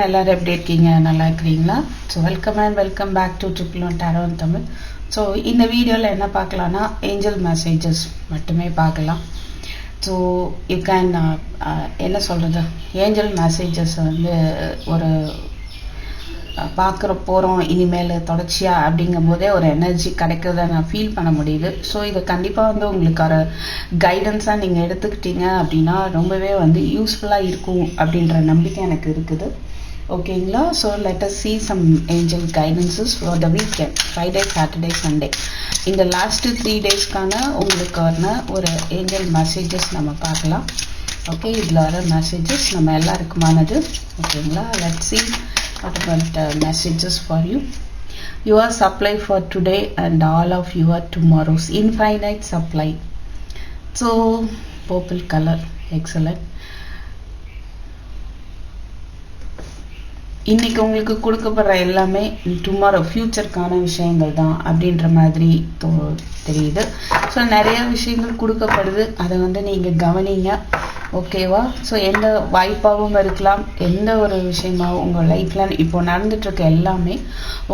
எல்லாரும் எப்படி இருக்கீங்க? நல்லா இருக்கிறீங்களா? So welcome back to triple one tarot in Tamil. So இந்த வீடியோவில் என்ன பார்க்கலான்னா ஏஞ்சல் மெசேஜஸ் மட்டுமே பார்க்கலாம். ஸோ யூ கேன் என்ன சொல்கிறது, ஏஞ்சல் மெசேஜஸ் வந்து ஒரு பார்க்குற போகிறோம் இனிமேல் தொடர்ச்சியாக அப்படிங்கும் போதே ஒரு எனர்ஜி கிடைக்கிறத நான் ஃபீல் பண்ண முடியுது. ஸோ இதை கண்டிப்பாக வந்து உங்களுக்கு ஒரு கைடன்ஸாக நீங்கள் எடுத்துக்கிட்டீங்க அப்படின்னா ரொம்பவே வந்து யூஸ்ஃபுல்லாக இருக்கும் அப்படின்ற நம்பிக்கை எனக்கு இருக்குது. ஓகேங்களா? So let us see some angel guidances for the weekend, Friday, Saturday, Sunday. இந்த லாஸ்ட்டு 3 டேஸ்க்கான உங்களுக்கான ஒரு ஏஞ்சல் மெசேஜஸ் நம்ம பார்க்கலாம். ஓகே, இதில் வர மெசேஜஸ் நம்ம எல்லாருக்குமானது. ஓகேங்களா? Let's see what about messages for you. Your supply for today and all of your tomorrows, infinite supply. So purple color, excellent. இன்னைக்கு உங்களுக்கு கொடுக்கப்படுற எல்லாமே டுமாரோ ஃப்யூச்சருக்கான விஷயங்கள் தான் அப்படின்ற மாதிரி தெரியுது. ஸோ நிறைய விஷயங்கள் கொடுக்கப்படுது, அதை வந்து நீங்கள் கவனிங்க. ஓகேவா? ஸோ எந்த வாய்ப்பாகவும் இருக்கலாம், எந்த ஒரு விஷயமாகவும் உங்கள் லைஃப்பில் இப்போ நடந்துட்டுருக்க எல்லாமே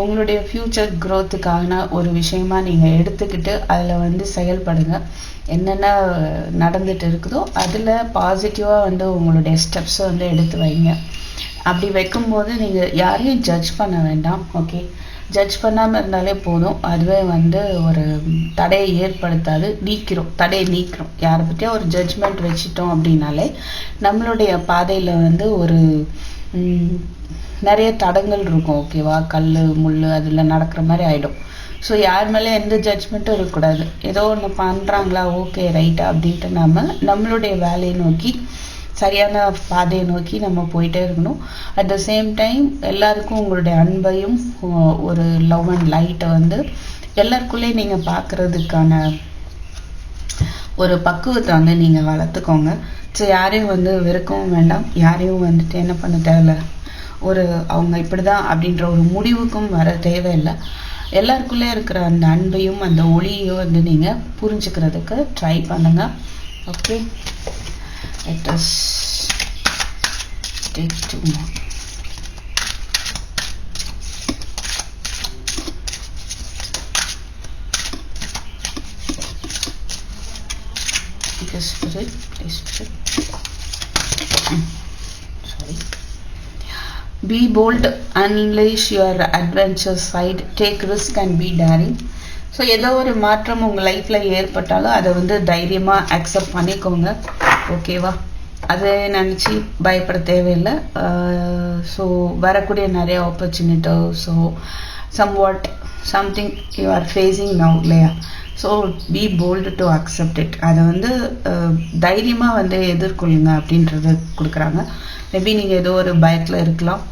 உங்களுடைய ஃப்யூச்சர் க்ரோத்துக்கான ஒரு விஷயமா நீங்கள் எடுத்துக்கிட்டு அதில் வந்து செயல்படுங்க. என்னென்ன நடந்துட்டு இருக்குதோ அதில் பாசிட்டிவாக வந்து உங்களுடைய ஸ்டெப்ஸை வந்து எடுத்து வைங்க. அப்படி வைக்கும்போது நீங்கள் யாரையும் ஜட்ஜ் பண்ண வேண்டாம். ஓகே, ஜட்ஜ் பண்ணாமல் இருந்தாலே போதும், அதுவே வந்து ஒரு தடையை ஏற்படுத்தாது. தடையை நீக்கிறோம். யாரை பற்றியா ஒரு ஜட்ஜ்மெண்ட் வச்சிட்டோம் அப்படின்னாலே நம்மளுடைய பாதையில் வந்து ஒரு நிறைய தடங்கள் இருக்கும். ஓகேவா? கல் முள் அதில் நடக்கிற மாதிரி ஆகிடும். ஸோ யார் மேலே எந்த ஜட்ஜ்மெண்ட்டும் இருக்கக்கூடாது. ஏதோ ஒன்று பண்ணுறாங்களா, ஓகே ரைட்டா அப்படின்ட்டு நம்மளுடைய வேலையை நோக்கி சரியான பாதையை நோக்கி நம்ம போயிட்டே இருக்கணும். அட் த சேம் டைம் எல்லாருக்கும் உங்களுடைய அன்பையும் ஒரு லவ் அண்ட் லைட்டை வந்து எல்லாருக்குள்ளேயும் நீங்கள் பார்க்குறதுக்கான ஒரு பக்குவத்தை வந்து நீங்கள் வளர்த்துக்கோங்க. ஸோ யாரையும் வந்து வெறுக்கவும் வேண்டாம், யாரையும் வந்துட்டு என்ன பண்ண தேவையில்லை, ஒரு அவங்க இப்படி தான் அப்படின்ற ஒரு முடிவுக்கும் வர தேவையில்லை. எல்லாருக்குள்ளே இருக்கிற அந்த அன்பையும் அந்த ஒளியையும் வந்து நீங்கள் புரிஞ்சுக்கிறதுக்கு ட்ரை பண்ணுங்கள். Okay, let us take 2 more. Take a spirit, please spirit. Sorry. Be bold, unleash your adventure side, take risk and be daring. So ஏதோ ஒரு மாற்றம் உங்கள் லைஃப்பில் ஏற்பட்டாலும் அதை வந்து தைரியமாக அக்செப்ட் பண்ணிக்கோங்க. ஓகேவா? அதை நினச்சி பயப்பட தேவையில்லை. ஸோ வரக்கூடிய நிறைய ஆப்பர்ச்சுனிட்டோ so something you are facing now இல்லையா? So be bold to accept it. அதை வந்து தைரியமாக வந்து எதிர்கொள்ளுங்க அப்படின்றத கொடுக்குறாங்க. மேபி நீங்கள் ஏதோ ஒரு பயத்தில் இருக்கலாம்,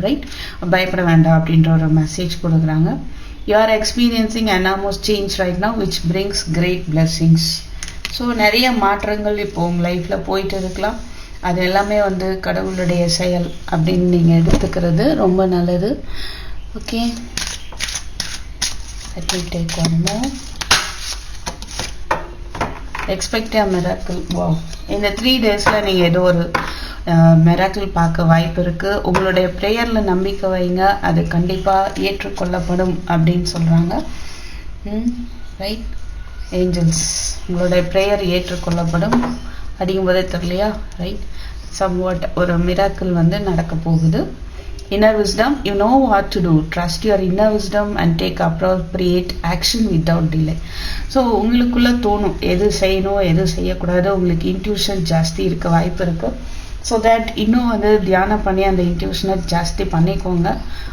ரைட்? பயப்பட வேண்டாம் அப்படின்ற ஒரு மெசேஜ் கொடுக்குறாங்க. You are experiencing enormous change right now which brings great blessings. So நிறைய மாற்றங்கள் இப்போ உங்கள் லைஃப்பில் போயிட்டு இருக்கலாம். அது எல்லாமே வந்து கடவுளுடைய செயல் அப்படின்னு நீங்கள் எடுத்துக்கிறது ரொம்ப நல்லது. Okay, let me take one more. Expect a miracle. Wow, இந்த 3 டேஸில் நீங்கள் ஏதோ ஒரு மிராக்கிள் பார்க்க வாய்ப்பு இருக்குது. உங்களுடைய ப்ரேயரில் நம்பிக்கை வைங்க, அது கண்டிப்பாக ஏற்றுக்கொள்ளப்படும் அப்படின்னு சொல்கிறாங்க. ரைட்? ஏஞ்சல்ஸ் உங்களுடைய ப்ரேயர் ஏற்றுக்கொள்ளப்படும் அப்படிங்கும்போதே தெரியலையா? ரைட்? சம்வாட் ஒரு மிராக்கிள் வந்து நடக்க போகுது. Inner wisdom, you know what to do. Trust your inner wisdom and take appropriate action without delay. So உங்களுக்குள்ளே தோணும் எது செய்யணும் எது செய்யக்கூடாது. உங்களுக்கு இன்ட்யூஷன் ஜாஸ்தி இருக்க வாய்ப்பு இருக்குது. ஸோ தட் இன்னும் வந்து தியானம் பண்ணி அந்த இன்ட்யூஷனை ஜாஸ்தி பண்ணிக்கோங்க.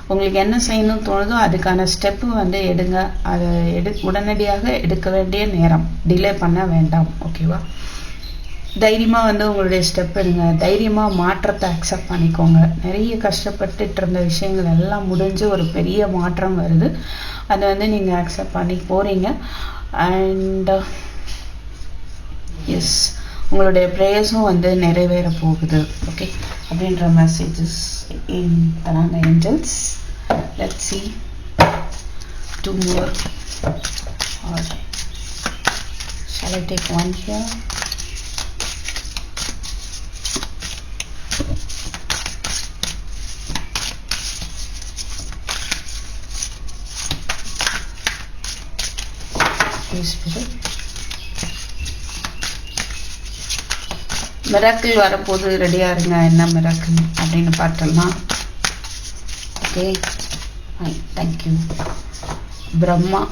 உங்களுக்கு என்ன செய்யணும்னு தோணுதோ அதுக்கான ஸ்டெப்பு வந்து எடுங்க. அதை உடனடியாக எடுக்க வேண்டிய நேரம், டிலே பண்ண வேண்டாம். ஓகேவா? தைரியமாக வந்து உங்களுடைய ஸ்டெப் எடுங்க. தைரியமாக மாற்றத்தை அக்செப்ட் பண்ணிக்கோங்க. நிறைய கஷ்டப்பட்டுட்டு இருந்த விஷயங்கள் எல்லாம் முடிஞ்சு ஒரு பெரிய மாற்றம் வருது. அதை வந்து நீங்கள் அக்செப்ட் பண்ணி போகிறீங்க. அண்ட் எஸ், உங்களுடைய ப்ரேயர்ஸும் வந்து நிறைவேற போகுது. ஓகே, அப்படின்ற மெசேஜஸ் இன் தராங்க Angeles. Let's see 2 more or shall I take one here? Holy Spirit. Miracle வரப்போது ரெடியாக இருங்க. என்ன மிராக்கிள் அப்படின்னு பார்த்துடலாம். Okay, thank you Brahma.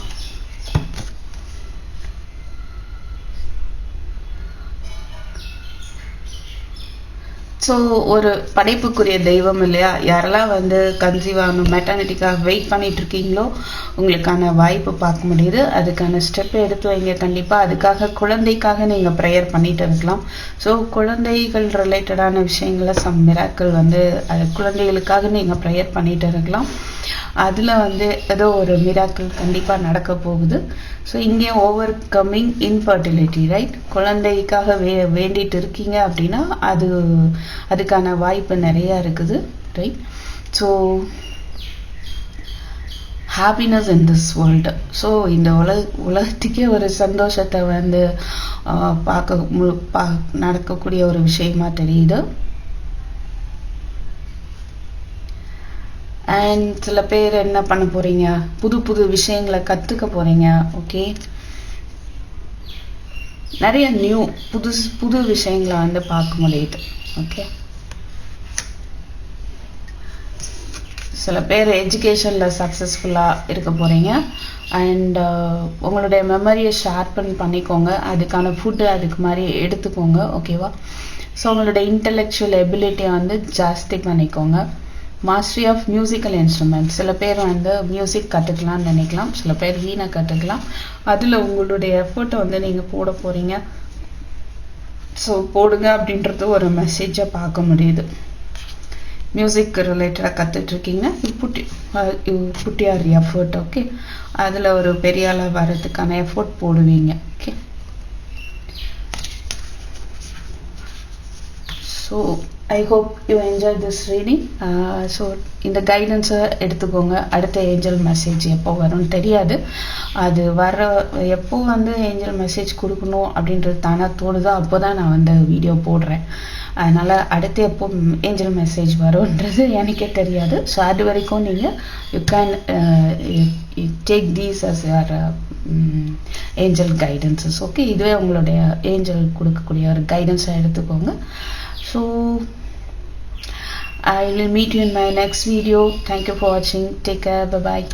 ஸோ ஒரு படைப்புக்குரிய தெய்வம் இல்லையா? யாரெல்லாம் வந்து கன்சீவ் ஆகணும், மெட்டர்னிட்டிக்காக வெயிட் பண்ணிட்டு இருக்கீங்களோ உங்களுக்கான வாய்ப்பு பார்க்க முடியுது. அதுக்கான ஸ்டெப் எடுத்து வைங்க கண்டிப்பாக. அதுக்காக குழந்தைக்காக நீங்கள் ப்ரேயர் பண்ணிட்டு இருக்கலாம். ஸோ குழந்தைகள் ரிலேட்டடான விஷயங்கள சம் மிராக்கள் வந்து அது குழந்தைகளுக்காக நீங்கள் ப்ரேயர் பண்ணிட்டு இருக்கலாம். அதில் வந்து ஏதோ ஒரு மிராக்கிள் கண்டிப்பாக நடக்க போகுது. ஸோ இங்கே ஓவர் கம்மிங் இன்ஃபர்டிலிட்டி, ரைட்? குழந்தைக்காக வேண்டிட்டு இருக்கீங்க அப்படின்னா அதுக்கான வாய்ப்பு நிறையா இருக்குது, right? So happiness in this world. So இந்த உலகத்துக்கே ஒரு சந்தோஷத்தை வந்து நடக்கக்கூடிய ஒரு விஷயமா தெரியுது. அண்ட் சில பேர் என்ன பண்ண போறீங்க, புது புது விஷயங்களை கற்றுக்க போறீங்க. ஓகே, நிறைய புது விஷயங்களை வந்து பார்க்க முடியுது. ஓகே, சில பேர் எஜுகேஷனில் சக்ஸஸ்ஃபுல்லாக இருக்க போகிறீங்க. அண்ட் உங்களுடைய மெமரியை ஷார்பன் பண்ணிக்கோங்க. அதுக்கான ஃபுட்டு அதுக்கு மாதிரி எடுத்துக்கோங்க. ஓகேவா? ஸோ உங்களுடைய இன்டெலெக்சுவல் எபிலிட்டியை வந்து ஜாஸ்தி பண்ணிக்கோங்க. Mastery of musical instrument. சில பேர் வந்து மியூசிக் கற்றுக்கலாம்னு நினைக்கலாம், சில பேர் வீணை கற்றுக்கலாம். அதில் உங்களுடைய எஃபர்ட்டை வந்து நீங்கள் போட போகிறீங்க. ஸோ போடுங்க அப்படின்றது ஒரு மெசேஜை பார்க்க முடியுது. மியூசிக் ரிலேட்டடாக கற்றுட்ருக்கீங்க, புட் யுவர் எஃபர்ட். ஓகே, அதில் ஒரு பெரிய ஆளாக வர்றதுக்கான எஃபர்ட் போடுவீங்க. Okay, so I hope you enjoy this reading. So இந்த கைடன்ஸை எடுத்துக்கோங்க. அடுத்த ஏஞ்சல் மெசேஜ் எப்போ வரும்னு தெரியாது. அது எப்போ வந்து ஏஞ்சல் மெசேஜ் கொடுக்கணும் அப்படின்றது தானாக தோணுதோ அப்போ தான் நான் வந்து வீடியோ போடுறேன். அதனால் அடுத்து எப்போ ஏஞ்சல் மெசேஜ் வரும்ன்றது எனக்கே தெரியாது. ஸோ அது வரைக்கும் நீங்கள் you can take these as your angel guidances. Okay, இதுவே உங்களுடைய ஏஞ்சல் கொடுக்கக்கூடிய ஒரு கைடன்ஸாக எடுத்துக்கோங்க. So I will meet you in my next video. Thank you for watching. Take care. Bye bye.